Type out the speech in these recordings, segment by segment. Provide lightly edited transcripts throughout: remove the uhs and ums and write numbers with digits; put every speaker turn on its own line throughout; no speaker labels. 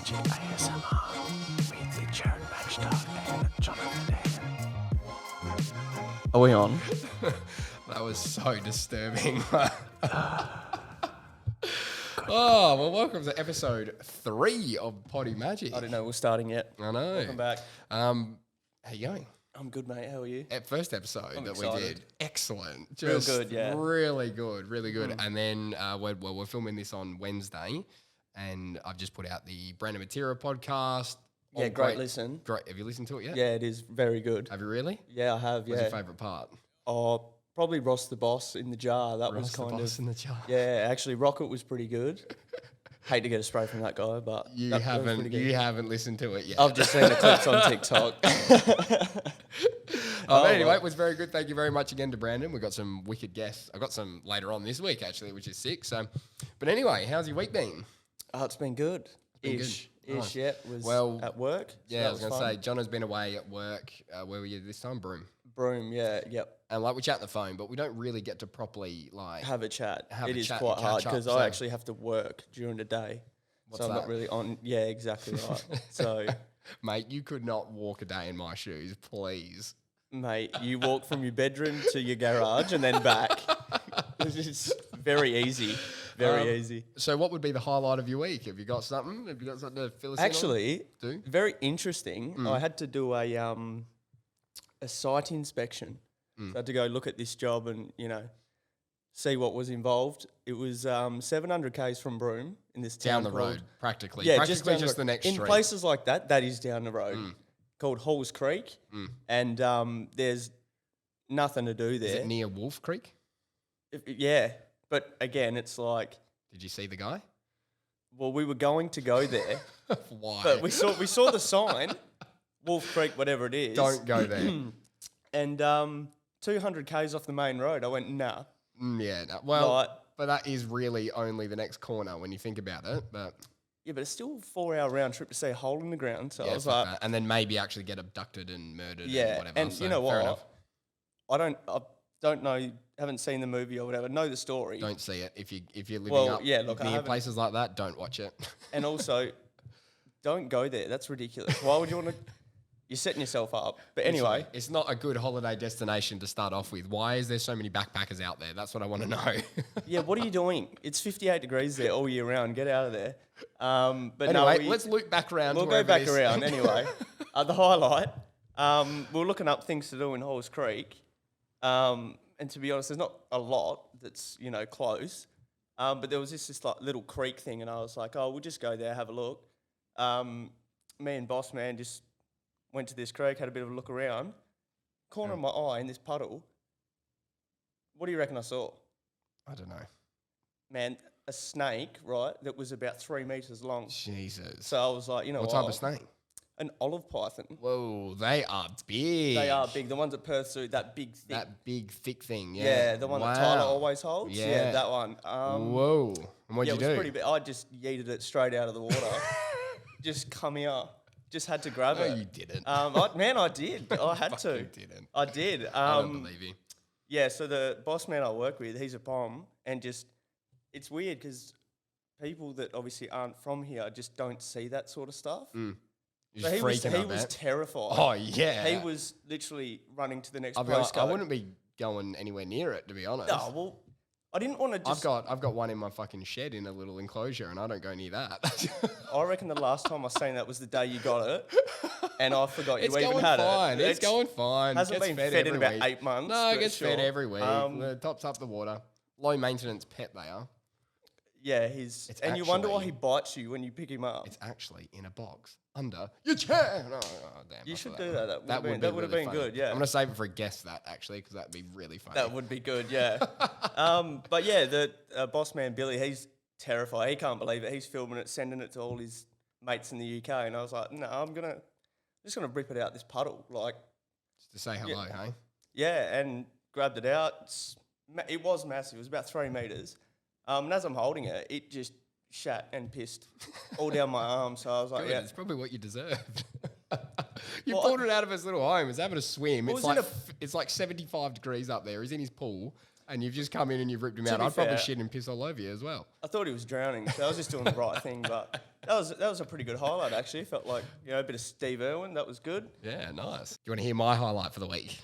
Majic ASMR with the Jared Matchduck and Jonathan Hagan. Are we on?
That was so disturbing. Oh, well, welcome to episode 3 of Poddy Majic.
I didn't know we were starting yet.
I know.
Welcome back.
How you going?
I'm good, mate. How are you?
First episode
I'm
that
excited.
we did, excellent.
Real
Just
good, yeah.
Really good, really good. And then we're filming this on Wednesday, and I've just put out the Materia podcast.
Yeah, great listen.
Great. Have you listened to it yet?
Yeah, it is very good.
Have you really?
Yeah, I have,
What's
yeah.
your favourite part?
Oh, probably Ross the Boss in the jar. That was kind of...
in the jar.
Yeah, actually, Rocket was pretty good. Hate to get a spray from that guy, but...
You
that was pretty good.
you haven't listened to it yet.
I've just seen the clips on TikTok.
Anyway, it was very good. Thank you very much again to Brandon. We got some wicked guests. I got some later on this week actually, which is sick. So, but anyway, how's your week been?
Oh, it's been good.
been
Ish,
good. Nice.
yeah. Was at work. So
Yeah,
that
I was going to
fun.
say, Jono's been away at work. Where were you this time? Broome.
Broome, yeah, yep.
And like we chat on the phone, but we don't really get to properly like
Have a chat.
Have
It
a
is
chat
quite
and
hard
catch up,
because
so-
I actually have to work during the day.
What's
so I'm
that?
not really on. Yeah, exactly right. So...
Mate, you could not walk a day in my shoes, please.
Mate, you walk from your bedroom to your garage and then back. It's very easy. Very easy.
So what would be the highlight of your week? Have you got something? Have you got something to fill us
Actually,
in on?
very interesting. I had to do a site inspection. So I had to go look at this job and, see what was involved. It was 700 k's from Broome in this town
Down the
called-
road, practically.
Yeah,
Practically
down
just
the
the next
in
street.
places like that, that is down the road. Called Halls Creek. And there's nothing to do
Is
there.
it near Wolf Creek?
Yeah, but again, it's like...
Did you see the guy?
Well, we were going to go there,
Why?
but we saw the sign, Wolf Creek, whatever it is.
Don't go there.
And 200 k's off the main road. I went, nah.
Yeah, no. Well,
Like-
but that is really only the next corner when you think about it. But
Yeah, but it's still a 4-hour round trip to see a hole in the ground. So I
yeah,
was
fuck
like,
that. And then maybe actually get abducted and murdered
yeah.
and whatever.
And
So,
you know
fair
what?
enough.
I don't know, haven't seen the movie or whatever. Know the story.
Don't see it if you're living
Well,
up
yeah, look, I
near
haven't-
places like that. Don't watch it.
And also, don't go there. That's ridiculous. Why would you want to? You're setting yourself up. But anyway.
It's not a good holiday destination to start off with. Why is there so many backpackers out there? That's what I want to know.
Yeah, what are you doing? It's 58 degrees there all year round. Get out of there. But
anyway,
no,
let's loop back around.
we'll
to
go
wherever
back
this-
around anyway. The highlight, we were looking up things to do in Halls Creek. And to be honest, there's not a lot that's, close. But there was this like little creek thing and I was like, oh, we'll just go there, have a look. Me and boss man just went to this creek, had a bit of a look around. Corner of my eye in this puddle. What do you reckon I saw?
I don't know.
Man, a snake, right, that was about 3 meters long.
Jesus.
So I was like,
What type of snake?
An olive python.
Whoa, they are big.
They are big. The ones at Perth Zoo, that big, thick.
That big, thick thing. Yeah.
Yeah, the one that Tyler always holds.
Yeah.
Yeah, that one.
Whoa. And what'd
yeah,
you
it was
do?
pretty big. I just yeeted it straight out of the water. Just come here. Just had to grab
No,
it.
you didn't.
I did. I had to.
You didn't.
I did.
I don't believe you.
Yeah, so the boss man I work with, he's a pom, and just, it's weird because people that obviously aren't from here just don't see that sort of stuff.
You're
So
just
he was
freaking out, man.
terrified.
Oh, yeah.
He was literally running to the next
I'll be honest, I
postcode.
wouldn't be going anywhere near it, to be honest.
No, well, I didn't want to just...
I've got one in my fucking shed in a little enclosure, and I don't go near that.
I reckon the last time I seen that was the day you got it, and I forgot you
It's
even
going
had
fine.
it.
It's going fine.
Hasn't
Gets
been
fed
fed in
every
about
week.
8 months.
No, it
but
gets fed
sure.
every week. Tops up the water. Low maintenance pet they are.
Yeah, he's...
It's
And you wonder why
actually-
he bites you when you pick him up.
It's actually in a box under your chair. No, damn.
You
I
should
forgot
do that. That would have
really
been
funny.
good, yeah.
I'm going to save it for a guest that, actually, because that'd be really funny.
That would be good, yeah. But yeah, the boss man, Billy, he's terrified. He can't believe it. He's filming it, sending it to all his mates in the UK. And I was like, no, I'm just going to rip it out this puddle. Like,
Just to say hello, hey?
yeah, and grabbed it out. It was massive. It was about 3 meters. And as I'm holding it, it just shat and pissed all down my arm. So I was like,
Good,
yeah.
it's probably what you deserved. You
Well,
pulled it out of his little home. He's having a swim.
Well,
It's
was it
like it's like 75 degrees up there. He's in his pool, and you've just come in and you've ripped him
To
out.
be
I'd probably
fair-
shit and piss all over you as well.
I thought he was drowning, so I was just doing the right thing. But that was a pretty good highlight, actually. Felt like, a bit of Steve Irwin. That was good.
Yeah, nice. Do you want to hear my highlight for the week?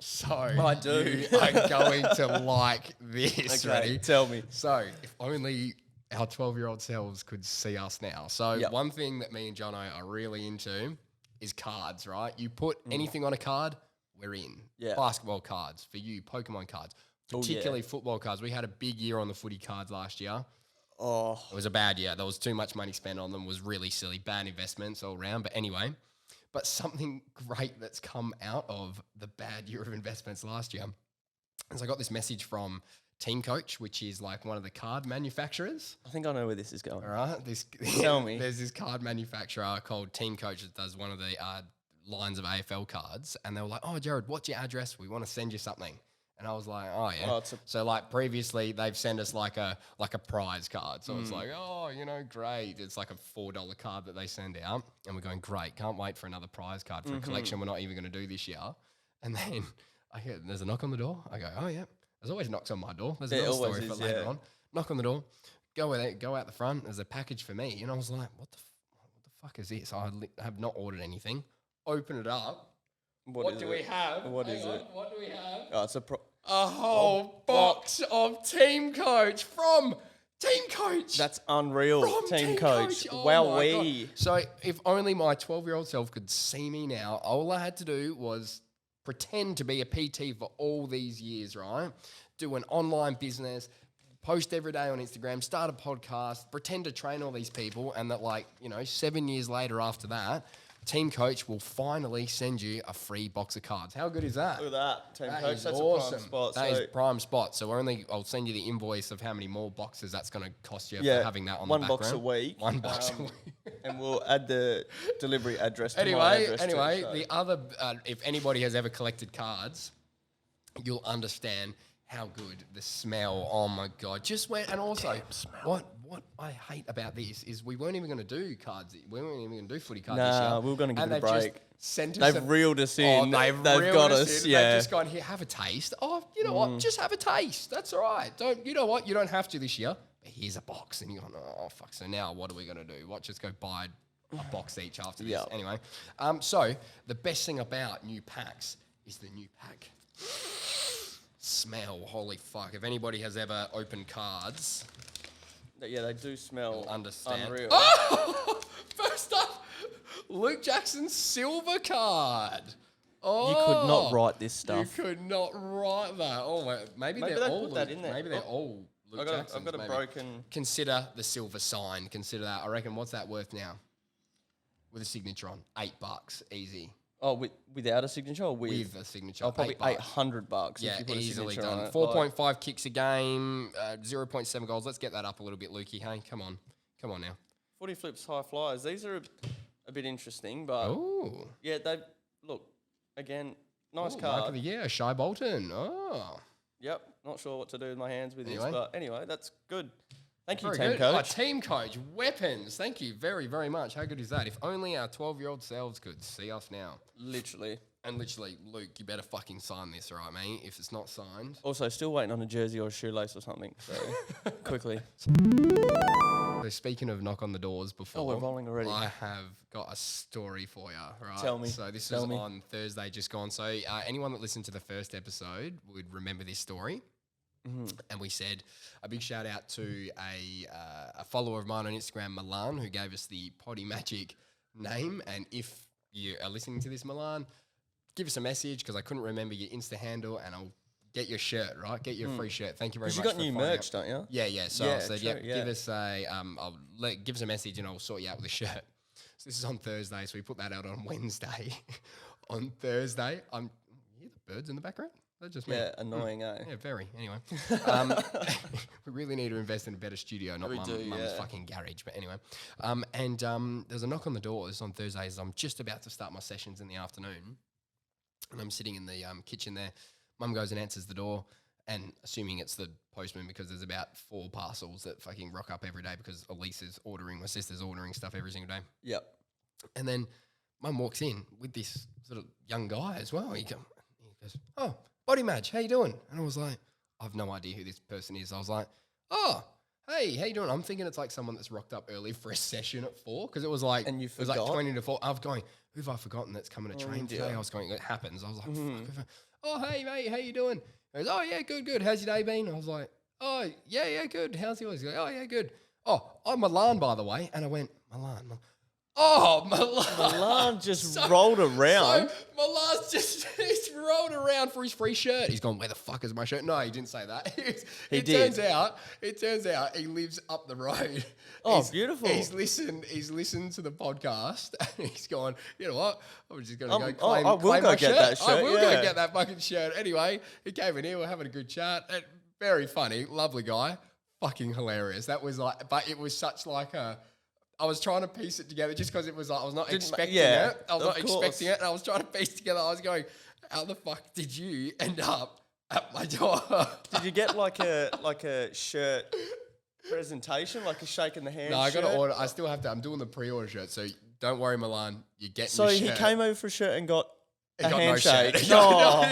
So
I do.
You are going to like this.
Okay,
Ready?
tell me.
So if only our 12-year-old selves could see us now. So
Yep.
one thing that me and Jono are really into is cards, right? You put anything on a card, we're in.
Yeah.
Basketball cards for you, Pokemon cards,
Oh, yeah.
particularly football cards. We had a big year on the footy cards last year.
Oh,
It was a bad year. There was too much money spent on them. It was really silly. Bad investments all around. But anyway, but something great that's come out of the bad year of investments last year is I got this message from Team Coach, which is like one of the card manufacturers.
I think I know where this is going.
All right.
Tell me.
There's this card manufacturer called Team Coach that does one of the lines of AFL cards. And they were like, oh, Jared, what's your address? We want to send you something. And I was like, oh, yeah.
Oh,
So, like, previously, they've sent us, like a prize card. So, it's like, oh, great. It's like a $4 card that they send out. And we're going, great. Can't wait for another prize card for a collection we're not even going to do this year. And then I hear there's a knock on the door. I go, oh, yeah. There's always knocks on my door. There's
There
another
always
story for
is,
later
yeah.
on. Knock on the door. Go out the front. There's a package for me. And I was like, what the fuck is this? I have not ordered anything. Open it up. What do we have?
What is it?
What do we have?
Oh, it's
A whole box of Team Coach from Team Coach.
That's unreal.
From
Team Coach.
Oh
Wow,
my God. So if only my 12-year-old self could see me now, all I had to do was pretend to be a PT for all these years, right? Do an online business, post every day on Instagram, start a podcast, pretend to train all these people, and that 7 years later after that, Team Coach will finally send you a free box of cards. How good is that?
Look at that. Team
That
Coach.
is
That's
awesome.
a prime spot.
That
so
is prime spot. So I'll send you the invoice of how many more boxes that's going to cost you
yeah,
for having that on
one
the
box
background.
a week.
One box a week.
And we'll add the delivery address to my address
Anyway,
too, so.
the other, if anybody has ever collected cards, you'll understand how good the smell. Oh my God! And also, what I hate about this is we weren't even going to do cards. We weren't even going to do footy cards this year.
Nah, we were going to give
And
it a
they've just
break.
sent us
They've reeled us in.
Oh,
They've
reeled
got us.
in.
Yeah.
They've just gone, here, have a taste. Oh, you know what? Just have a taste. That's all right. You know what? You don't have to this year. But here's a box. And you're going, oh, fuck. So now what are we going to do? What, just go buy a box each after this?
Yep.
Anyway, so the best thing about new packs is the new pack smell. Holy fuck. If anybody has ever opened cards,
Yeah, they do smell
you'll understand.
unreal.
Oh! First up, Luke Jackson's silver card. Oh,
You could not write this stuff.
You could not write that. Oh, maybe
Maybe
they're
they
all
put that
Luke-
in there.
Maybe they're
Oh.
all Luke
I've
Jacksons.
got a
maybe.
broken...
Consider the silver sign. Consider that. I reckon. What's that worth now? With a signature on, $8, easy.
Oh, without a signature or with?
With a signature,
Oh, probably
$8.
$800
Yeah,
if you put a
easily
signature on
done.
it.
4.5 kicks a game, 0.7 goals. Let's get that up a little bit, Lukey. Hey, come on now.
Footy flips, high flyers. These are a bit interesting, but
Oh,
yeah, they look again. Nice
Mark of
card.
the year, Shy Bolton. Oh,
Yep. Not sure what to do with my hands with
Anyway.
this, but anyway, that's good. Thank you,
very
Team
good.
Coach.
Team Coach, weapons. Thank you very, very much. How good is that? If only our 12-year-old selves could see us now.
Literally.
And literally, Luke, you better fucking sign this, all right, mate? If it's not signed.
Also, still waiting on a jersey or a shoelace or something. So quickly.
So speaking of knock on the doors before,
Oh, we're rolling already.
I have got a story for you, right?
Tell me.
So this
Tell
was
me.
on Thursday just gone. So anyone that listened to the first episode would remember this story.
Mm-hmm.
And we said a big shout out to a follower of mine on Instagram, Milan, who gave us the Poddy Majic name. And if you are listening to this, Milan, give us a message because I couldn't remember your Insta handle, and I'll get your shirt, right? Get your free shirt. Thank you very much.
Because you got
for
new
finding
merch,
out.
don't you?
Yeah. So
Yeah,
I said,
true,
yep,
yeah.
give us give us a message and I'll sort you out with a shirt. So this is on Thursday, so we put that out on Wednesday. On Thursday, you hear the birds in the background? That's just me.
Yeah, annoying, eh?
Yeah, very. Anyway, we really need to invest in a better studio, not
We
mum's
do, yeah.
fucking garage. But anyway, there's a knock on the door. This is on Thursdays. I'm just about to start my sessions in the afternoon, and I'm sitting in the kitchen there. Mum goes and answers the door, and assuming it's the postman because there's about 4 parcels that fucking rock up every day because Elise is ordering, my sister's ordering stuff every single day.
Yep.
And then Mum walks in with this sort of young guy as well. He goes, oh, Poddy Madge, how you doing? And I was like, I have no idea who this person is. I was like, oh, hey, how you doing? I'm thinking it's like someone that's rocked up early for a session at 4 because it was like,
And you
it was like
forgot?
20 to 4. I was going, who have I forgotten that's coming to train today?
dear.
I was going, it happens. I was like, fuck. Oh, hey, mate, how you doing? He goes, oh, yeah, good. How's your day been? I was like, oh, yeah, good. How's yours? He goes, oh, yeah, good. Oh, I'm Milan, by the way. And I went, Milan. Oh, Milan.
Milan just rolled around.
So Milan's just he's rolled around for his free shirt. He's gone, where the fuck is my shirt? No, he didn't say that.
He did.
It turns out he lives up the road.
Oh, beautiful.
He's listened to the podcast and he's gone, you know what? I'm just going to go
I
claim,
will
claim
go
my
get
shirt.
that shirt,
I will go
yeah.
get that fucking shirt. Anyway, he came in here. We're having a good chat. Very funny. Lovely guy. Fucking hilarious. That was like, but it was such like a, I was trying to piece it together just because it was like, I was not expecting
yeah,
it. I was
of
not
course.
expecting it. And I was trying to piece together. I was going, how the fuck did you end up at my door?
Did you get like a shirt presentation, like a shake in the hand?
No, I got to
shirt?
order. I still have to. I'm doing the pre-order shirt. So don't worry, Milan. You're getting
So
your
he
shirt.
came over for a shirt and got a
got no
handshake.
shirt.
No,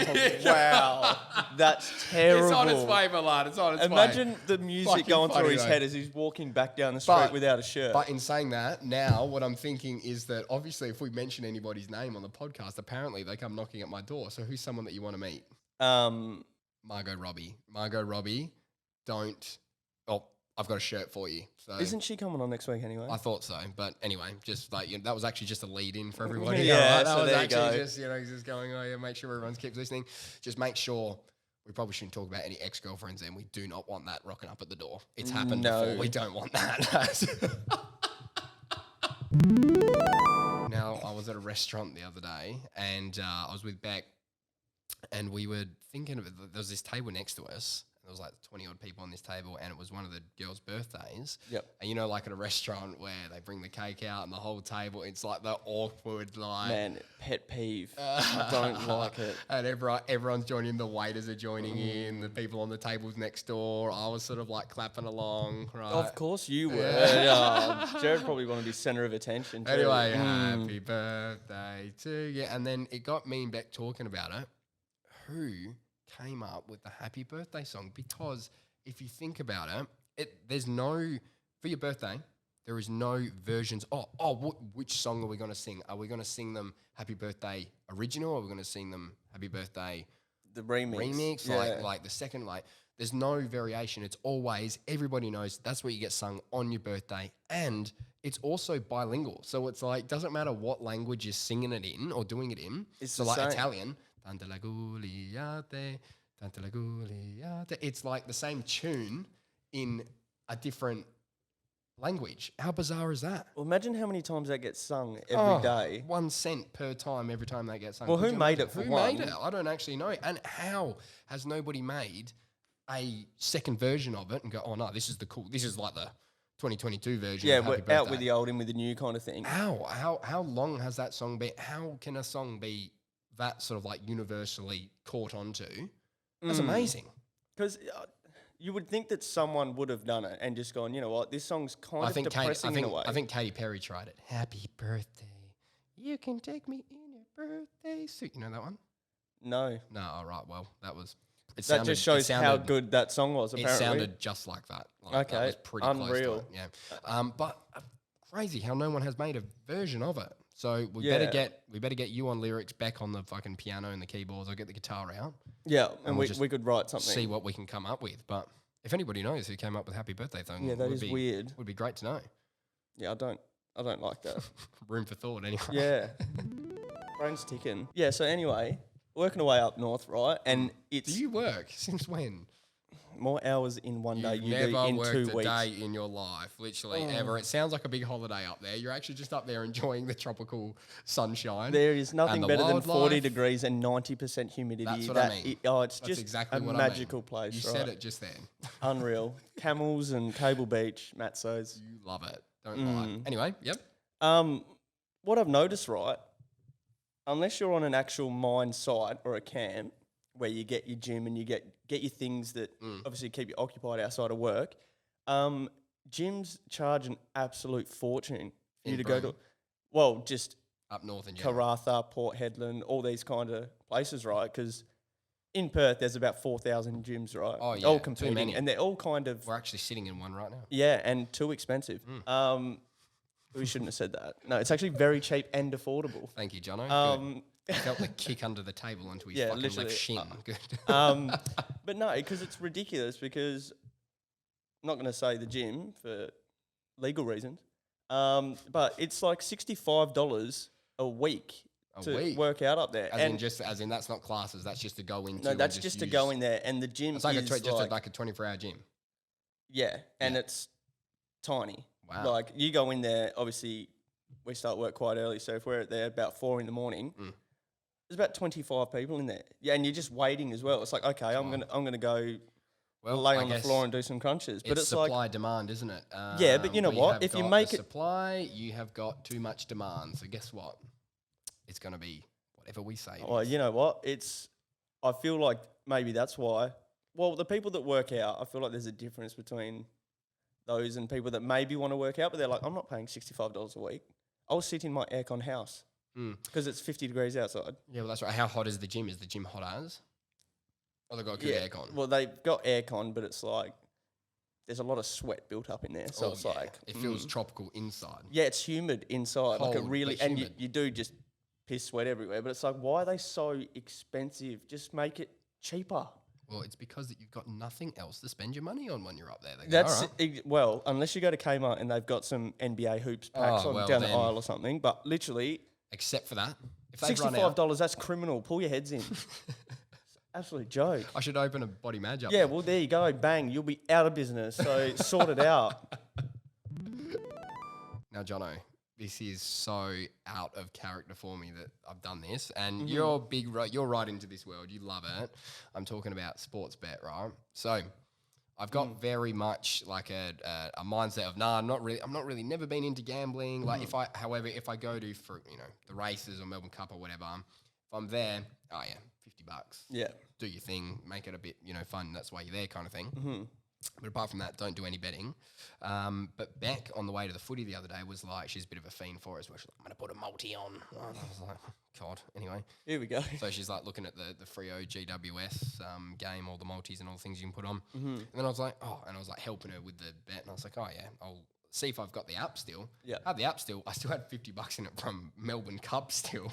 No.
wow, that's terrible.
It's on its way, Milan. It's on its way.
Imagine the music
Fucking
going through
funny,
his
though.
head as he's walking back down the street
But-
without a shirt.
But in saying that, now what I'm thinking is that obviously if we mention anybody's name on the podcast, apparently they come knocking at my door. So who's someone that you want to meet? Margot Robbie, don't. Oh, I've got a shirt for you. So
Isn't she coming on next week anyway?
I thought so, but anyway, just like that was actually just a lead in for everybody.
Yeah,
Alright, that
so
was
there you
actually
go.
just just going. Oh yeah, make sure everyone keeps listening. Just make sure. We probably shouldn't talk about any ex-girlfriends, and we do not want that rocking up at the door. It's happened
No.
before. We don't want that. Now, I was at a restaurant the other day, and I was with Beck, and we were thinking of it. There was this table next to us. There was like 20 odd people on this table, and it was one of the girls' birthdays.
Yep.
And you know, like at a restaurant where they bring the cake out and the whole table, it's like the awkward, like.
Man, pet peeve. I don't like it.
And everyone's joining. The waiters are joining in. The people on the tables next door. I was sort of like clapping along. Right.
Of course you were.
Yeah.
Jared probably wanted to be centre of attention too.
Anyway, happy birthday to you. And then it got me and Beck talking about it. Who came up with the happy birthday song? Because if you think about it, there's no, for your birthday, there is no versions. Which song are we going to sing? Are we going to sing them happy birthday original? Or are we going to sing them happy birthday
The remix.
remix? Like the second, there's no variation. It's always, everybody knows that's what you get sung on your birthday. And it's also bilingual. So it's like, doesn't matter what language you're singing it in or doing it in.
It's
so
the
like
same.
Italian, Tante la gugliate, tante la gugliate. It's like the same tune in a different language. How bizarre is that?
Well, imagine how many times that gets sung every day.
1 cent per time every time they get sung.
Well,
Could
who
you
made
imagine?
it for
Who
one?
made it? I don't actually know. And how has nobody made a second version of it and go, oh no, this is like the 2022 version.
Yeah,
of
we're
Happy
out
Birthday.
with the old, in with the new kind of thing.
How long has that song been? How can a song be that sort of like universally caught onto? That's amazing.
Because you would think that someone would have done it and just gone, you know what, this song's kind of depressing in a way.
I think Katy Perry tried it. Happy birthday, you can take me in your birthday suit. You know that one?
No.
No, all right. Well, that was.
That just shows how good that song was, apparently.
It sounded just like that. That
Okay,
was pretty
unreal.
close to it, yeah. But crazy how no one has made a version of it. So we
Yeah.
better get you on lyrics, back on the fucking piano and the keyboards. I'll get the guitar out.
Yeah, and
we'll
we
just
could write something.
See what we can come up with. But if anybody knows who came up with Happy Birthday thing,
Yeah, that is weird.
Would be great to know.
Yeah, I don't like that.
Room for thought, anyway.
Yeah. Brain's ticking. Yeah, so anyway, working away up north, right? And
Do
it's
you work? Since when?
more hours in one day
You've
you
never
do in
worked
2
a
weeks.
day in your life, literally ever. It sounds like a big holiday up there. You're actually just up there enjoying the tropical sunshine.
There is nothing
the
better than 40
wildlife.
degrees and 90% humidity.
That's what I mean.
It's
That's
just
exactly
a
what I mean.
magical place,
You
right?
said it just then.
Unreal. Camels and Cable Beach, Matsos.
You love it. Don't lie. Anyway, yep.
What I've noticed, right, unless you're on an actual mine site or a camp where you get your gym and you get your things that obviously keep you occupied outside of work, gyms charge an absolute fortune for you to go to. Well, just
Up north in general.
Karratha, Port Hedland, all these kind of places, right? Because in Perth, there's about 4,000 gyms, right?
Oh, yeah,
all
too
competing,
many.
and they're all kind of
We're actually sitting in one right now.
yeah, and too expensive. We shouldn't have said that. No, it's actually very cheap and affordable.
Thank you, Jono.
Um,
Good. I felt the kick under the table onto his
Yeah,
fucking
literally.
left shin. Good.
but no, because it's ridiculous. Because I'm not going to say the gym for legal reasons, but it's like $65 a week to work out up there.
As in that's not classes. That's just to go into.
No, that's just to go in there, and the gym
It's like
is
like a 24-hour gym.
yeah, and it's tiny.
Wow.
Like you go in there, obviously we start work quite early, so if we're there about 4 a.m, there's about 25 people in there. Yeah, and you're just waiting as well. It's like, okay, I'm gonna go lay on the floor and do some crunches. But it's
supply
like
demand, isn't it?
yeah, but you know
we
what?
have
If you
got
make
the
it
supply, you have got too much demand. So guess what? It's going to be whatever we say.
well, you know what? I feel like maybe that's why. Well, the people that work out, I feel like there's a difference between those and people that maybe want to work out, but they're like, I'm not paying $65 a week. I'll sit in my aircon house because it's 50 degrees outside.
Yeah, well, that's right. How hot is the gym? Is the gym hot as? Or they got good aircon?
Well, they've got aircon, but it's like there's a lot of sweat built up in there. So it's like
it feels tropical inside.
yeah, it's humid inside. Like it
Cold,
really,
but
and
humid.
you do just piss sweat everywhere. But it's like, why are they so expensive? Just make it cheaper.
Well, it's because that you've got nothing else to spend your money on when you're up there. They go,
That's
"All right."
well, unless you go to Kmart and they've got some NBA hoops packs down the
then.
aisle or something. But literally,
Except for that. If they've run
$65.
out,
That's criminal. Pull your heads in. Absolute joke.
I should open a Body Maj up
Yeah,
there.
well, there you go. Bang, you'll be out of business. So sort it out.
Now, Jono, this is so out of character for me that I've done this, and you're right into this world. You love it. I'm talking about sports bet, right? So, I've got very much like a mindset of I'm not really never been into gambling. Like if I go to for the races or Melbourne Cup or whatever, if I'm there, oh yeah, $50.
Yeah.
Do your thing, make it a bit fun. That's why you're there, kind of thing. But apart from that, don't do any betting. But Beck on the way to the footy the other day was like, she's a bit of a fiend for it as well. She's like, I'm going to put a multi on. And I was like, God. Anyway.
Here we go.
So she's like looking at the Freo GWS game, all the multis and all the things you can put on. And then I was like, and I was like helping her with the bet. And I was like, oh yeah, I'll see if I've got the app still.
Yeah.
I had the app still. I still had $50 in it from Melbourne Cup still.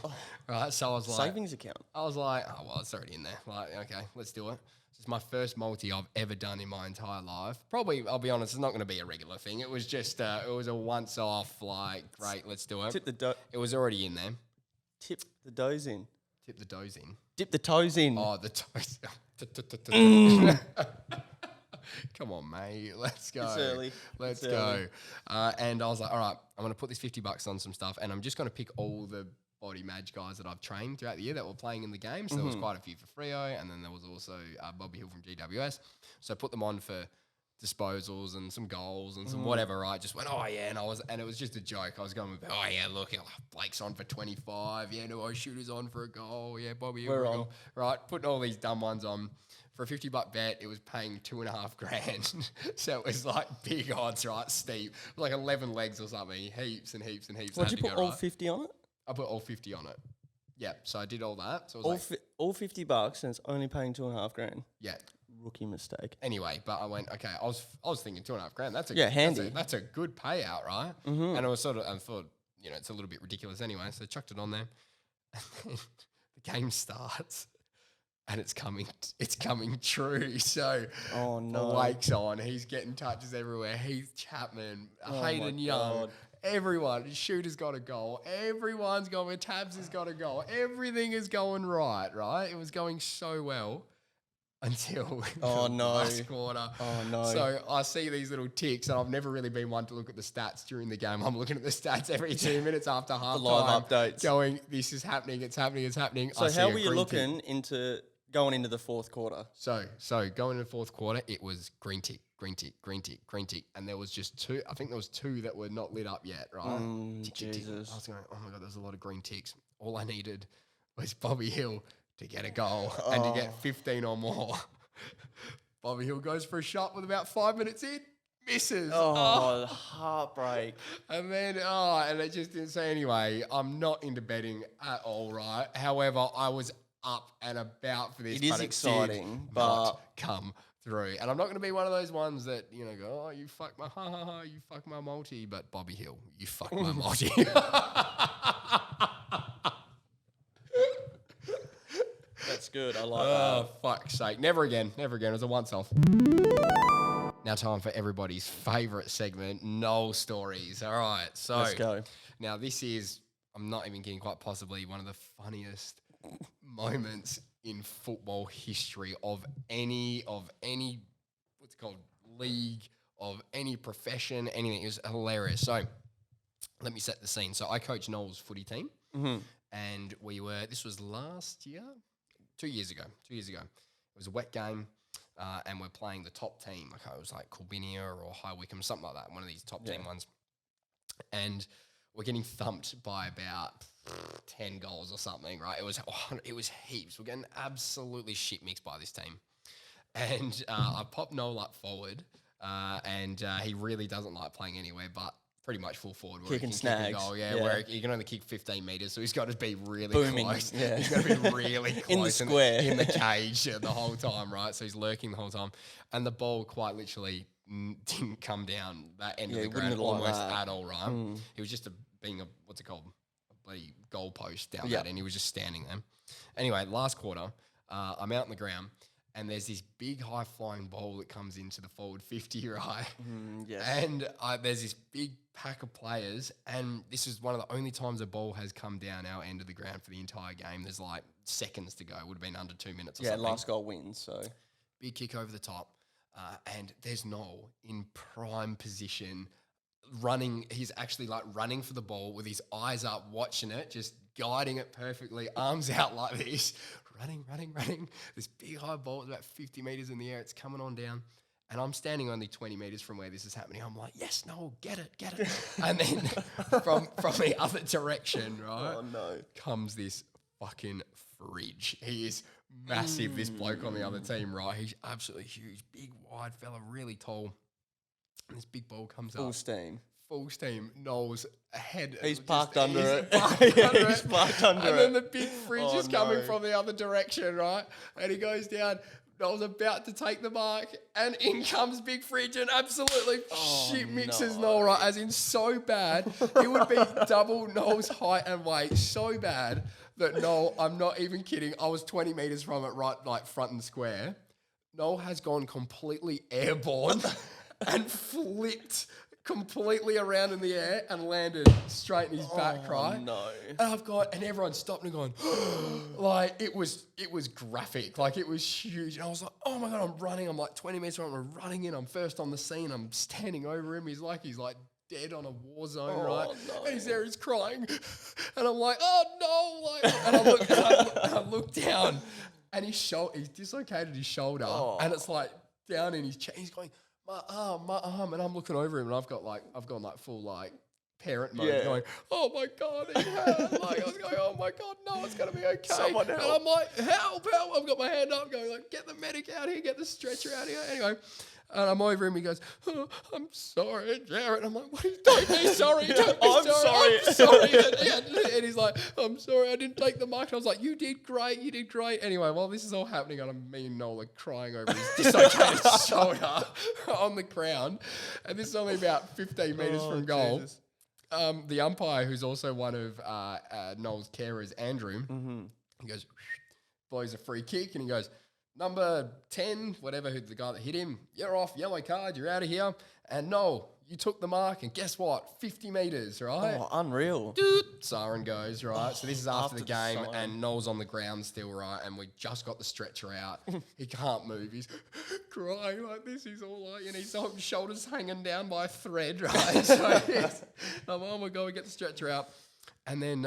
Right. So I was like,
Savings account.
I was like, oh, well, it's already in there. Like, okay, let's do it. It's my first multi I've ever done in my entire life. Probably, I'll be honest, it's not going to be a regular thing. It was just, it was a once off, like, great, let's do it. It was already in there.
Tip the doughs in.
Tip the doughs in.
Dip the toes in.
Oh, the toes. Come on, mate. Let's go.
It's early.
Let's
It's
go.
early.
And I was like, all right, I'm going to put this $50 on some stuff, and I'm just going to pick all the Body Maj guys that I've trained throughout the year that were playing in the game. So there was quite a few for Freo, and then there was also Bobby Hill from GWS. So I put them on for disposals and some goals and some whatever, right? Just went, oh yeah, and it was just a joke. I was going with, oh yeah, look, Blake's on for 25. Yeah, Noel Shooter's on for a goal. Yeah, Bobby Hill for a goal. Right, putting all these dumb ones on. For a $50 bet, it was paying $2,500. So it was like big odds, right? Steep. Like 11 legs or something. Heaps and heaps and heaps.
Did you put all 50 on it?
I put all 50 on it. Yeah, so I did all that. So it was
All $50 and it's only paying $2,500.
yeah.
Rookie mistake.
Anyway, but I went, okay, I was thinking $2,500. That's
handy.
That's a good payout, right? And it was sort of, I thought, it's a little bit ridiculous anyway. So I chucked it on there. And then the game starts. And it's coming true. So
Oh no.
Blake's on. He's getting touches everywhere. Heath Chapman, Hayden Young,
God.
everyone. Shooter's got a goal. Everyone's going. Tabs has got a goal. Everything is going right. It was going so well until
Oh,
the
no.
last quarter.
Oh no.
So I see these little ticks, and I've never really been one to look at the stats during the game. I'm looking at the stats every 2 minutes after half
live updates.
going, this is happening, it's happening, it's happening.
So
I see
how
a
were you
green
looking
tick.
going into the fourth quarter?
So going into the fourth quarter, it was green tick, green tick, green tick, green tick. And there was just two, I think there was two that were not lit up yet, right? Tick, tick, tick.
Jesus.
I was going, oh my God, there's a lot of green ticks. All I needed was Bobby Hill to get a goal and to get 15 or more. Bobby Hill goes for a shot with about 5 minutes in, misses.
Oh, heartbreak.
And then, and it just didn't say anyway. I'm not into betting at all, right? However, I was up and about for this.
It is
but
exciting,
did
but
not come through. And I'm not going to be one of those ones that, go, oh, you fuck my, you fuck my multi. But Bobby Hill, you fuck my multi.
that's good. I like
Oh, fuck's sake. Never again. Never again. It was a once-off. Now time for everybody's favourite segment, Noel Stories. All right. So
Let's go.
Now this is, I'm not even kidding, quite possibly one of the funniest moments in football history of any, what's it called, league, of any profession, anything. It was hilarious. So let me set the scene. So I coach Noel's footy team. And this was last year, 2 years ago. It was a wet game, and we're playing the top team. Like it was like Corbinia or High Wycombe, something like that, one of these top team ones. And we're getting thumped by about 10 goals or something, right? It was heaps. We're getting absolutely shit mixed by this team. And I popped Noel up forward, and he really doesn't like playing anywhere but pretty much full forward. Where
Kicking
he can
snags.
kick a goal, where he can only kick 15 metres, so he's got to be really
Booming,
close.
yeah.
He's got to be really close.
In the square.
In the cage the whole time, right? So he's lurking the whole time. And the ball quite literally didn't come down that end of the ground almost at all, right? He was just being a bloody goalpost down that end. He was just standing there. Anyway, last quarter, I'm out on the ground, and there's this big high-flying ball that comes into the forward 50, right?
Yes.
And there's this big pack of players, and this is one of the only times a ball has come down our end of the ground for the entire game. There's like seconds to go. It would have been under 2 minutes or something.
Yeah, last goal wins, so.
Big kick over the top, and there's Noel in prime position, running. He's actually like running for the ball with his eyes up, watching it, just guiding it perfectly, arms out like this, running. This big high ball is about 50 metres in the air. It's coming on down. And I'm standing only 20 metres from where this is happening. I'm like, yes, Noel, get it. And then from the other direction, right, comes this fucking fridge. He is massive, this bloke on the other team, right? He's absolutely huge, big, wide fella, really tall. And this big ball comes
Full
up. Full steam. Noel's head.
He's parked under it.
He's
parked under it.
And then the big fridge is coming from the other direction, right? And he goes down. Noel's about to take the mark, and in comes Big Fridge and absolutely shit mixes Noel, right? As in so bad, it would be double Noel's height and weight, so bad that Noel, I'm not even kidding, I was 20 metres from it, right, like front and square. Noel has gone completely airborne and flipped completely around in the air and landed straight in his back, right?
No.
And everyone stopped and gone, like, it was graphic. Like, it was huge. And I was like, oh my God, I'm running. I'm like 20 metres away. I'm running in. I'm first on the scene. I'm standing over him. He's like dead on a war zone, right?
No.
And he's there, he's crying. And I'm like, oh no. Like, and I look down, and he's dislocated his shoulder. And it's like down in his chest. He's going, my arm, and I'm looking over him, and I've gone like full like parent mode, going, oh my God, it hurt. Like I was going, oh my God, no, it's gonna be okay.
Someone help.
And I'm like, help! I've got my hand up, going like, get the medic out here, get the stretcher out here. Anyway, and I'm over him. He goes, oh, I'm sorry, Jared. I'm like, what? Don't be sorry. Don't be sorry. I'm sorry. And he's like, I'm sorry, I didn't take the mic. And I was like, you did great. Anyway, while this is all happening, and me and Noel are crying over his dislocated shoulder on the ground, and this is only about 15 metres from goal.
Jesus.
The umpire, who's also one of Noel's carers, Andrew, he goes, blows a free kick, and he goes, number 10, whatever, the guy that hit him, you're off, yellow card, you're out of here. And Noel, you took the mark, and guess what? 50 metres, right?
Oh, unreal.
Doot, siren goes, right? So this is after the
after the
game,
siren.
and Noel's on the ground still, right? And we just got the stretcher out. He can't move. He's crying like this. He's all like, and his shoulders hanging down by a thread, right? So I'm, oh my God, we get the stretcher out. And then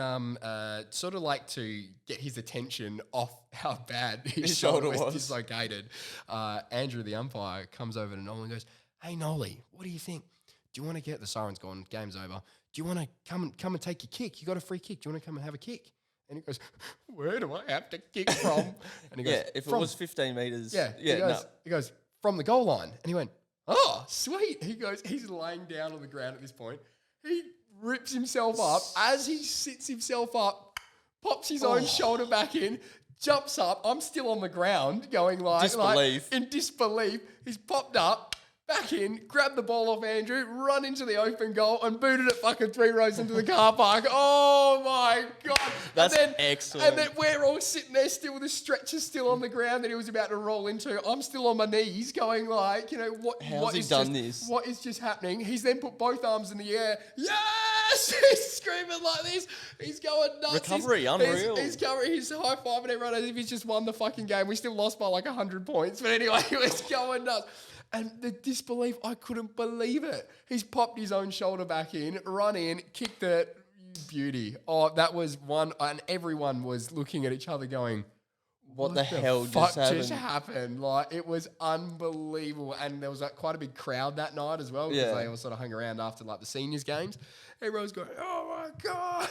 sort of like to get his attention off how bad his shoulder was dislocated, Andrew, the umpire, comes over to Noel and goes, hey, Nolly, what do you think? Do you want to get, the siren's gone, game's over. Do you want to come and take your kick? You got a free kick. Do you want to come and have a kick? And he goes, where do I have to kick from? And he goes,
if it was 15 metres.
He goes, from the goal line. And he went, oh, sweet. He goes, he's laying down on the ground at this point. He rips himself up. As he sits himself up, pops his own shoulder back in, jumps up. I'm still on the ground going
Disbelief.
in disbelief. He's popped up, back in, grabbed the ball off Andrew, run into the open goal and booted it fucking 3 rows into the car park. Oh my God.
That's excellent.
And then we're all sitting there still with the stretcher still on the ground that he was about to roll into. I'm still on my knees going like, what
he
is
done
just,
this?
What is just happening? He's then put both arms in the air. Yes! He's screaming like this. He's going nuts.
Recovery, unreal.
He's high-fiving everyone as if he's just won the fucking game. We still lost by like 100 points. But anyway, he was going nuts. And the disbelief, I couldn't believe it. He's popped his own shoulder back in, run in, kicked it. Beauty. Oh, that was one. And everyone was looking at each other going,
what the hell
fuck
just happened?
Like, it was unbelievable. And there was quite a big crowd that night as well because they all sort of hung around after like the seniors games. Everyone was going, oh my God.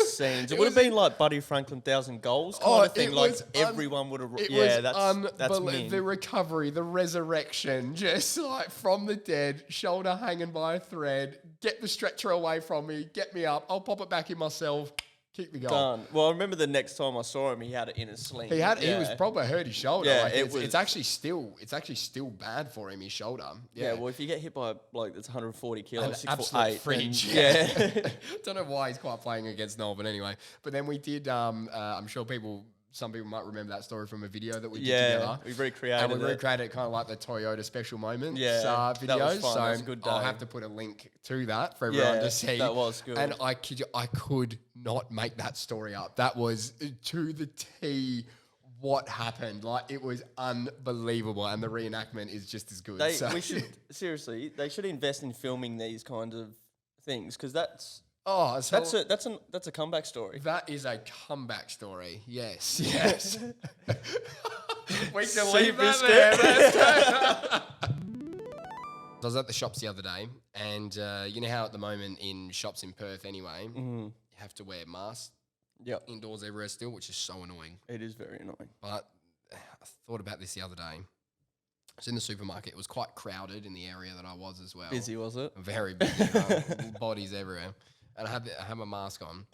Scenes. It would have been like Buddy Franklin 1,000 goals kind of thing. Like everyone would have. That's me.
The recovery, the resurrection, just like from the dead, shoulder hanging by a thread, get the stretcher away from me, get me up, I'll pop it back in myself. Kick the goal.
Done. Well, I remember the next time I saw him, he had it in a sling.
He was probably hurt his shoulder.
Yeah,
like it's actually still bad for him, his shoulder.
Yeah. Well, if you get hit by a bloke that's 140 kilos, 6'8",
fridge.
yeah.
Don't know why he's quite playing against Noel, but anyway. But then we did. I'm sure some people might remember that story from a video that we did together.
We recreated it.
And we recreated it kind of like the Toyota special moments
videos.
videos.
That was fun.
So
that was a good day.
I'll have to put a link to that for everyone to see.
That was good.
And I kid you, I could not make that story up. That was to the T what happened. Like, it was unbelievable. And the reenactment is just as good.
We should, seriously, they should invest in filming these kind of things because that's a comeback story.
That is a comeback story. Yes. Yes. We can
leave
that there. I was at the shops the other day, and you know how at the moment in shops in Perth anyway, you have to wear masks indoors everywhere still, which is so annoying.
It is very annoying.
But I thought about this the other day. I was in the supermarket. It was quite crowded in the area that I was as well.
Busy, was it?
Very busy. Bodies everywhere. And I had my mask on.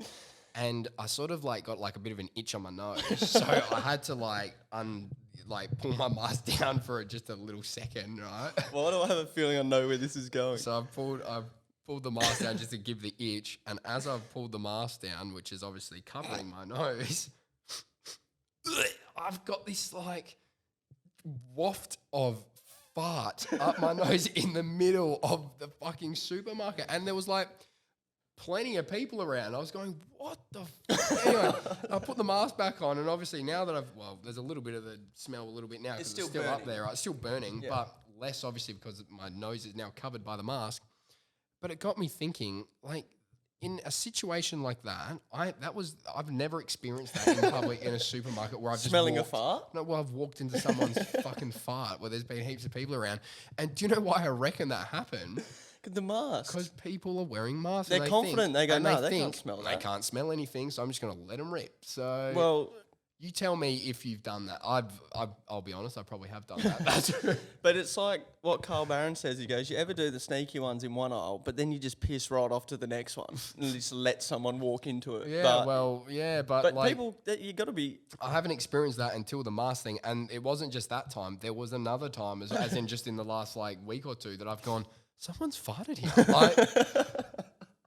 And I sort of like got like a bit of an itch on my nose. So I had to pull my mask down for just a little second, right?
Why do I have a feeling I know where this is going?
So I pulled the mask down just to give the itch. And as I've pulled the mask down, which is obviously covering my nose, I've got this like waft of fart up my nose in the middle of the fucking supermarket. And there was like plenty of people around. I was going, what the Anyway, I put the mask back on, and obviously now that there's a little bit of the smell a little bit now because it's still up there. Right? It's still burning, but less obviously because my nose is now covered by the mask. But it got me thinking, like, in a situation like that, I've never experienced that in public in a supermarket where I've just
smelling a fart.
No, well, I've walked into someone's fucking fart where there's been heaps of people around. And do you know why I reckon that happened?
The mask.
Because people are wearing masks.
They're confident. They go, no, they can't smell that.
They can't smell anything, so I'm just going to let them rip. So,
well,
you tell me if you've done that. I'll be honest, I probably have done that.
But it's like what Carl Barron says. He goes, you ever do the sneaky ones in one aisle, but then you just piss right off to the next one and just let someone walk into it.
Yeah, but like,
people, you got to be...
I haven't experienced that until the mask thing, and it wasn't just that time. There was another time, as in just in the last like week or two, that I've gone, someone's farted here.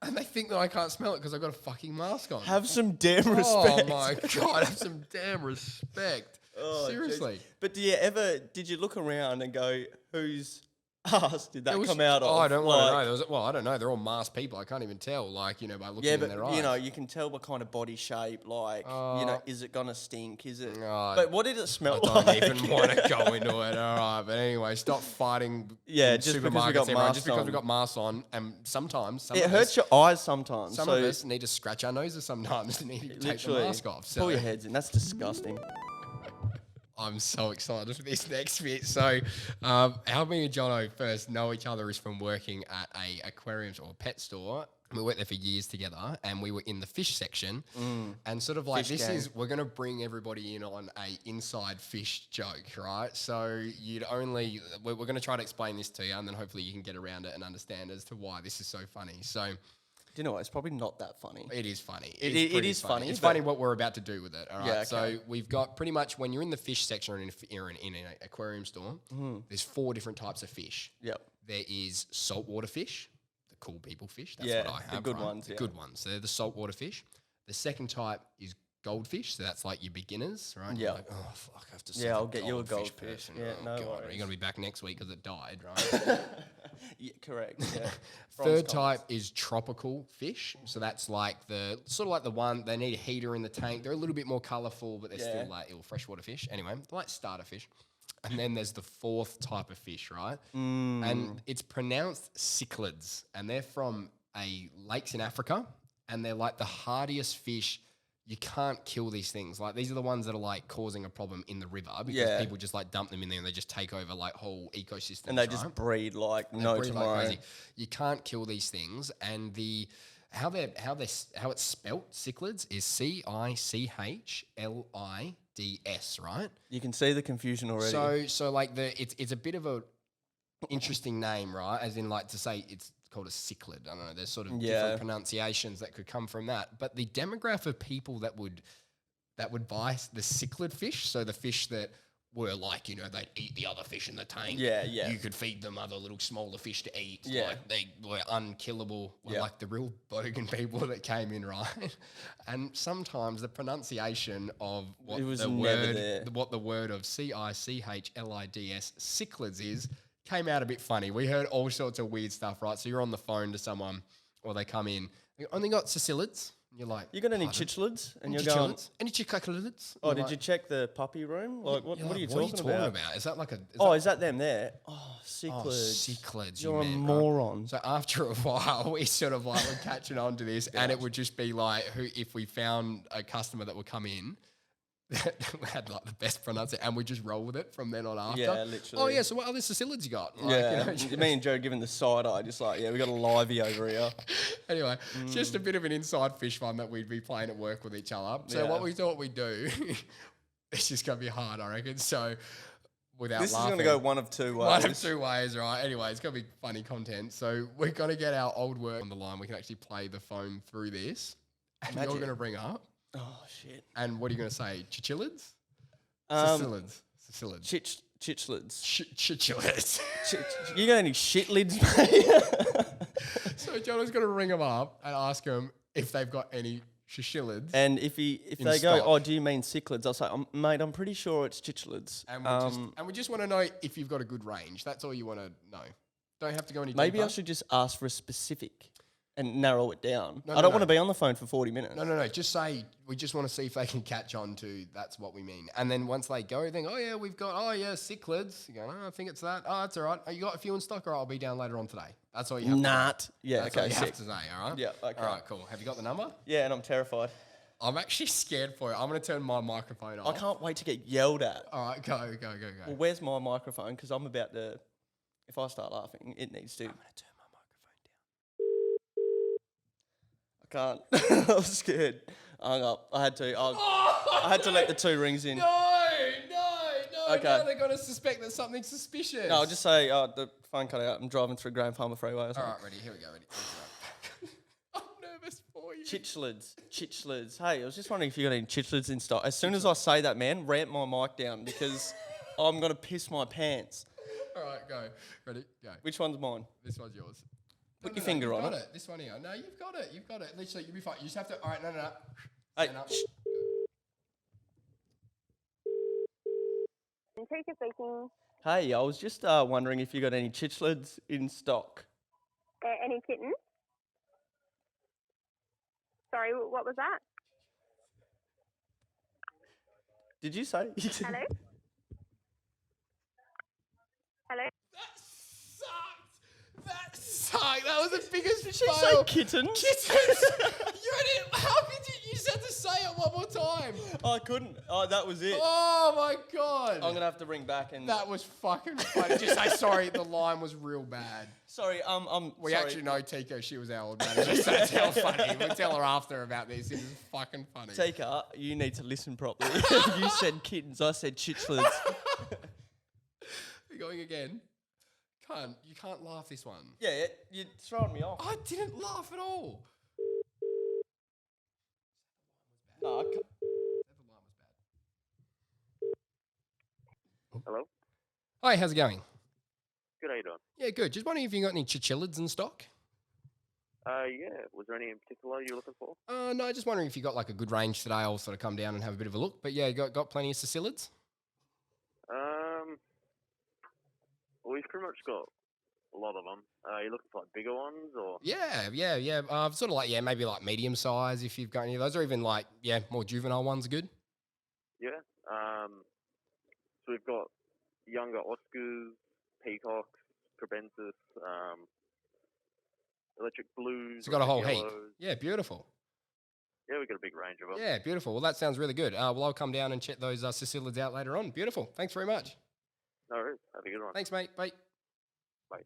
And they think that I can't smell it because I've got a fucking mask on.
Have some damn respect.
Oh my God, have some damn respect. Oh, Seriously.
Geez. But did you look around and go, whose ass did that come out of?
Oh, I don't want to know. I don't know. They're all masked people. I can't even tell, by looking in their eyes.
Yeah, but, you can tell what kind of body shape, is it going to stink? Is it? But what did it smell
like? I don't
like?
even want to go into it. All right, but anyway, stop fighting
just because we got masks
just because we got masks on. And sometimes
it hurts your eyes sometimes.
Some of us need to scratch our noses sometimes and need to take the mask off. So.
Pull your heads in. That's disgusting.
I'm so excited for this next bit. So, how me and Jono first know each other is from working at a aquarium or pet store. We worked there for years together, and we were in the fish section. And sort of like we're going to bring everybody in on a inside fish joke, right? So we're going to try to explain this to you, and then hopefully you can get around it and understand as to why this is so funny. So,
Do you know what? It's probably not that funny.
It is funny.
It
pretty
is funny,
It's
but-
funny what we're about to do with it. All right.
Yeah, okay.
So we've got pretty much when you're in the fish section or in an aquarium store, there's 4 different types of fish.
Yep.
There is saltwater fish, the cool people fish. That's
Yeah,
what I
the
have.
good
right?
ones,
The
yeah.
good ones. They're the saltwater fish. The second type is goldfish. So that's like your beginners, right?
Yeah.
You're like, oh, fuck, I have to
Yeah,
serve
I'll get you a
goldfish
goldfish.
person.
Yeah,
Oh,
no
God,
worries.
You're going to be back next week because it died, right?
Yeah, correct. Yeah.
Third type is tropical fish. So that's like the sort of like the one they need a heater in the tank. They're a little bit more colourful, but they're
Yeah.
still like freshwater fish. Anyway, they're like starter fish. And then there's the 4th type of fish, right? And it's pronounced cichlids, and they're from lakes in Africa, and they're like the hardiest fish. You can't kill these things. Like these are the ones that are like causing a problem in the river because
Yeah.
people just like dump them in there and they just take over like whole ecosystems.
And they
right?
just breed like
They
no
breed like
tomorrow.
crazy. You can't kill these things, and how it's spelt cichlids is Cichlids, right?
You can see the confusion already.
So like it's a bit of a interesting name, right? As in like to say it's called a cichlid. I don't know. There's sort of
Yeah.
different pronunciations that could come from that, but the demographic of people that would buy the cichlid fish, so the fish that were like, they'd eat the other fish in the tank.
Yeah, yeah.
You could feed them other little smaller fish to eat.
Yeah.
Like they were unkillable. Were
Yeah.
like the real bogan people that came in, right? And sometimes the pronunciation of what
It was
the
never
word,
there.
what the word of Cichlids, cichlids is, came out a bit funny. We heard all sorts of weird stuff, right? So you're on the phone to someone or they come in, you only got Cichlids. You're like,
You got any
"Pardon?
chichlids? And
Any
you're going,
Cichlids? Any Cichlids?
oh, did you check the puppy room? Like, what are you talking about?
Is that like a...
Is that them there? Oh, cichlids.
Cichlids,
You're a
meant, right?
moron.
So after a while, we sort of like were catching on to this, and it would just be like, if we found a customer that would come in that had like the best pronunciation, and we just roll with it from then on after.
Yeah, literally.
Oh yeah, so what other Cichlids you got? Like,
Yeah,
just-
me and Joe giving the side eye, just like, yeah, we got a livey over here.
Anyway, just a bit of an inside fish fun that we'd be playing at work with each other. So
Yeah.
what we thought we'd do, it's just gonna be hard, I reckon. So without
This is
laughing,
going to go one of two ways.
one of 2 ways, right? Anyway, it's going to be funny content. So we're going to get our old work on the line. We can actually play the phone through this. And
Magic.
you're going to bring up.
Oh, shit.
And what are you going to say? Chichilids? Cichlids.
Chichlids.
Chichilids.
You got any shitlids, mate?
So Jono's going to ring them up and ask them if they've got any chichilids.
And if
In
they go,
stock.
oh, do you mean cichlids? I'll say, mate, I'm pretty sure it's chichlids.
And we just want to know if you've got a good range. That's all you want to know. Don't have to go any
Maybe
deeper.
I should just ask for a specific and narrow it down.
No,
I
no,
don't
no.
want to be on the phone for 40 minutes.
No. Just say we just want to see if they can catch on to that's what we mean. And then once they go, they think, oh yeah, we've got cichlids. You go, oh, I think it's that. Oh, that's all right. Oh, you got a few in stock, or I'll be down later on today. That's all you have.
Not. Yeah,
That's all
okay,
you have
sick.
to say. All right.
Yeah, okay.
All right, cool. Have you got the number?
Yeah, and I'm terrified.
I'm actually scared for it. I'm going to turn my microphone off.
I can't wait to get yelled at.
All right, go.
Well, where's my microphone? Because I'm about to, if I start laughing, it needs to.
I'm going to turn my microphone down.
I can't. I was scared. I hung up. I had to. I had to let the 2 rings in.
No.
Okay.
Now they're going to suspect that something's suspicious.
No, I'll just say the phone cut out. I'm driving through Graham Farmer Freeway or
All
something.
right, ready. Here we go. Ready. I'm nervous for you.
Chichlids. Hey, I was just wondering if you got any chichlids in stock. As soon as I say that, man, ramp my mic down because I'm going to piss my pants.
All right, go. Ready? Go.
Which one's mine?
This one's yours.
Put your finger
you've
on
got
it.
This one here. No, you've got it. Literally, you'll be fine. You just have to. All right, no.
Hey,
Stand up.
Materia speaking.
Hey, I was just wondering if you got any chichlids in stock.
Any kittens? Sorry, what was that?
Did you say?
Hello? Hello?
That sucked. That was the biggest
Did she
fail.
say kittens?
Kittens. How could you? You just had to say it one more time.
I couldn't. Oh, that was it.
Oh my god.
I'm gonna have to ring back and.
That was fucking funny. Just say sorry. The line was real bad.
Sorry.
We
sorry.
actually know Tico. She was our old manager. So that's how funny. We'll tell her after about this. This is fucking funny.
Tika, you need to listen properly. You said kittens. I said chichlids.
We're going again. You can't laugh this one.
Yeah, you're throwing me off.
I didn't laugh at all. Hi, how's it going?
Good, how you doing?
Yeah, good. Just wondering if you got any Cichlids in stock?
Yeah. Was there any in particular you're looking for?
No, just wondering if you got like a good range today. I'll sort of come down and have a bit of a look. But yeah, you got plenty of Cichlids?
Well, we've pretty much got a lot of them. You looking for like bigger ones or?
Yeah. Sort of like, maybe like medium size if you've got any of those, or even like, more juvenile ones are good.
Yeah. So we've got younger Oscars, peacocks, Crebensis, electric blues.
So you got a whole heap.
yellows.
Yeah, beautiful.
Yeah, we've got a big range of them.
Yeah, beautiful. Well, that sounds really good. I'll come down and check those Cichlids out later on. Beautiful. Thanks very much.
No worries. Have a good one.
Thanks, mate. Bye.
Bye.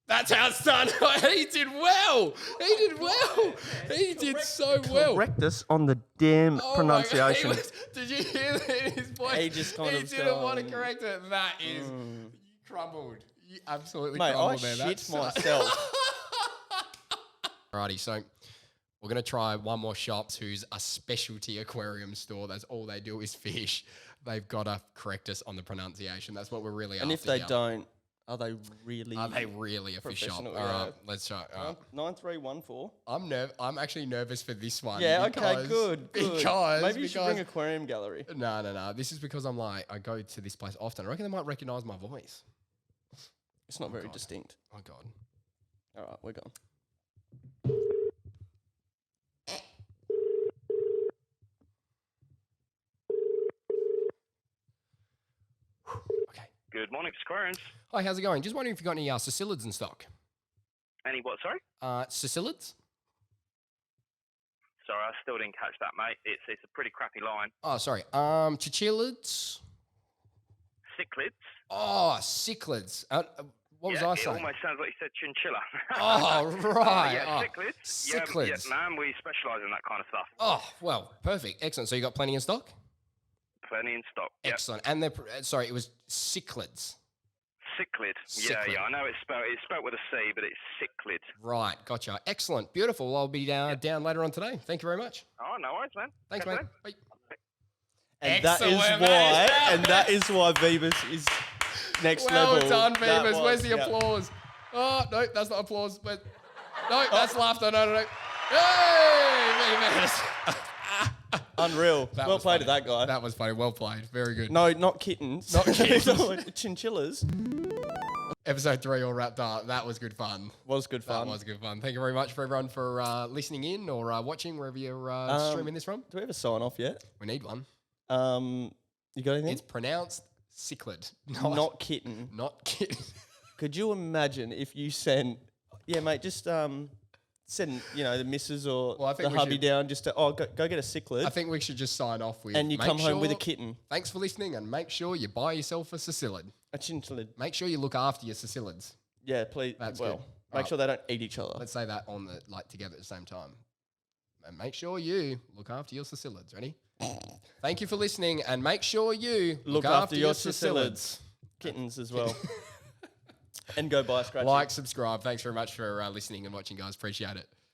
That's how it's done. He did well. He did so well.
Correct us on the damn
Oh my God,
pronunciation.
did you hear that in his voice?
He just kind
he
of
didn't want to
gone,
correct it. That is, you crumbled. You absolutely
Mate, I
crumbled there.
shit
That's
myself.
Alrighty, so we're going to try one more shop who's a specialty aquarium store. That's all they do is fish. They've got to correct us on the pronunciation. That's what we're really after.
And if they
here.
don't, are they really?
Are they really a fish shop?
professional?
All
Yeah.
right, let's try. All right.
9314.
I'm actually nervous for this one.
Yeah.
because,
Okay. Good.
Because
Maybe you should bring aquarium gallery.
No. This is because I'm like, I go to this place often. I reckon they might recognise my voice.
It's not very
God.
distinct.
Oh God.
All right, we're gone.
Okay.
Good morning, Aquariums.
Hi, how's it going? Just wondering if you got any Cichlids in stock.
Any what, sorry?
Cichlids?
Sorry, I still didn't catch that, mate. It's a pretty crappy line.
Oh, sorry. Cichlids?
Cichlids?
Oh, Cichlids. What was
yeah,
I
it
saying?
almost sounds like you said chinchilla.
Oh, right.
Yeah,
Oh,
cichlids.
cichlids.
Yeah, man, we specialise in that kind of stuff.
Oh, well, perfect. Excellent. So you got plenty in stock?
Plenty in stock. Yep.
Excellent. And they're, sorry, it was Cichlids.
Cichlid.
Cichlid.
Yeah, I know it's spelled with a C, but it's cichlid.
Right. Gotcha. Excellent. Beautiful. Well, I'll be down later on today. Thank you very much.
Oh, no worries, man.
Thanks,
Catch
mate.
you
Bye.
And that is
Excellent,
why.
mate.
And that is why Beavis is next
Well
level.
done,
That
Beavers. Where's
was-
the
yeah.
applause? Oh, no, that's not applause, but no, that's laughter. No. Hey, Beavers.
Unreal.
That
Well
was
played
funny.
to that guy.
That was funny. Well played. Very good.
No, not kittens.
Not kittens.
Chinchillas.
Episode 3 all wrapped up. That was good fun.
Was good fun.
That was good fun. Thank you very much for everyone for listening in or watching wherever you're streaming this from.
Do we have a sign off yet?
We need one.
You got anything?
It's pronounced cichlid.
Not kitten.
Not kid.
Could you imagine if you sent, mate, just send, the missus or
Well, I think
the
we
hubby
should-
down just to, go get a cichlid
I think we should just sign off with.
and you
make
come home with a
sure-
kitten,
Thanks for listening, and make sure you buy yourself a cichlid.
a chinchillid.
Make sure you look after your cichlids.
Yeah, please.
That's
well,
good.
make
Right.
sure they don't eat each other.
Let's say that on the together at the same time. And make sure you look after your cichlids. Ready? Thank you for listening, and make sure you
Look after your cichlids. Kittens as well. And go buy a scratchy.
Like, subscribe. Thanks very much for listening and watching, guys. Appreciate it.